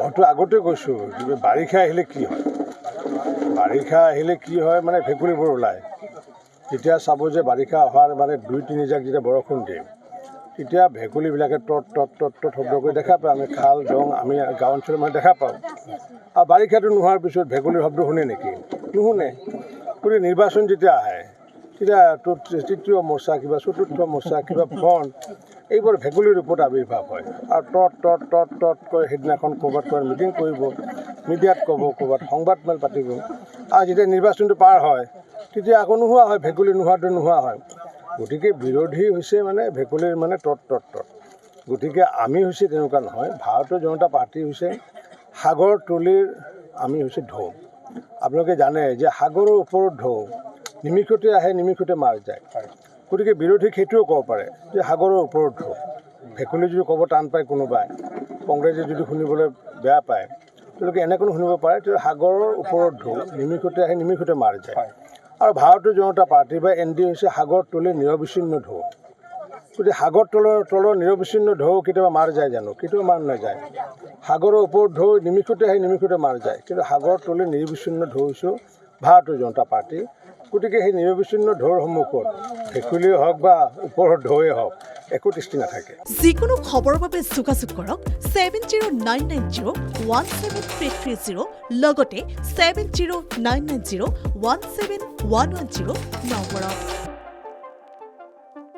হয়তো আগতে কৈছোঁ বাৰিষা আহিলে কি হয়, বাৰিষা আহিলে কি হয় মানে ভেকুলীবোৰ ওলায়। তেতিয়া চাব যে বাৰিষা অহাৰ মানে ২-৩ জাক যেতিয়া বৰষুণ দিয়ে তেতিয়া ভেকুলীবিলাকে টট টট টট টট শব্দ কৰি দেখা পাওঁ। আমি খাল দং আমি গাঁও অঞ্চলৰ মানে দেখা পাওঁ। আৰু বাৰিষাটো নোহোৱাৰ পিছত ভেকুলীৰ শব্দ শুনে নেকি? নুশুনে। গতিকে নিৰ্বাচন যেতিয়া আহে তেতিয়া তৃতীয় মৰ্চা কিবা চতুৰ্থ মৰ্চা কিবা ফ্ৰণ্ট এইবোৰ ভেকুলীৰ ৰূপত আৱিৰ্ভাৱ হয় আৰু টট টট টট টট কৈ সেইদিনাখন ক'ৰবাত মিটিং কৰিব, মিডিয়াত ক'ব, ক'ৰবাত সংবাদমেল পাতিব। আৰু যেতিয়া নিৰ্বাচনটো পাৰ হয় তেতিয়া আকৌ নোহোৱা হয়, ভেকুলী নোহোৱা হয়। গতিকে বিৰোধী হৈছে মানে ভেকুলীৰ মানে টট টট টট। গতিকে আমি হৈছে তেনেকুৱা নহয়। ভাৰতীয় জনতা পাৰ্টি হৈছে সাগৰ তলিৰ আমি হৈছে ঢৌ। আপোনালোকে জানে যে সাগৰৰ ওপৰত ঢৌ, নিমিষতে আহে নিমিষতে মাৰ যায়। গতিকে বিৰোধীক সেইটোও ক'ব পাৰে যে সাগৰৰ ওপৰত ঢৌ। ভেকুলী যদি ক'ব টান পায় কোনোবাই, কংগ্ৰেছে যদি শুনিবলৈ বেয়া পায়, তেওঁলোকে এনেকৈও শুনিব পাৰে যে সাগৰৰ ওপৰত ঢৌ, নিমিষতে আহে নিমিষতে মাৰ যায়। আৰু ভাৰতীয় জনতা পাৰ্টি বা NDA হৈছে সাগৰ তলিৰ নিৰবিচ্ছিন্ন ঢৌ। গতিকে সাগৰ তলৰ নিৰবিচ্ছিন্ন ঢৌ কেতিয়াবা মাৰ যায় জানো? কেতিয়াও মাৰ নাযায়। সাগৰৰ ওপৰত ঢৌ নিমিষতে আহি নিমিষতে মাৰ যায়, কিন্তু সাগৰ তলিৰ নিৰবিচ্ছিন্ন ঢৌ হৈছে ভাৰতীয় জনতা পাৰ্টি। গতিকে সেই নিৰবিচ্ছিন্ন ঢৌৰ সন্মুখত ভেকুলীয়ে হওক বা ওপৰৰ ঢৌৱে হওক একো দৃষ্টি নাথাকে। যিকোনো খবৰৰ বাবে যোগাযোগ কৰক 7099017330 লগতে 7099017110 নম্বৰত।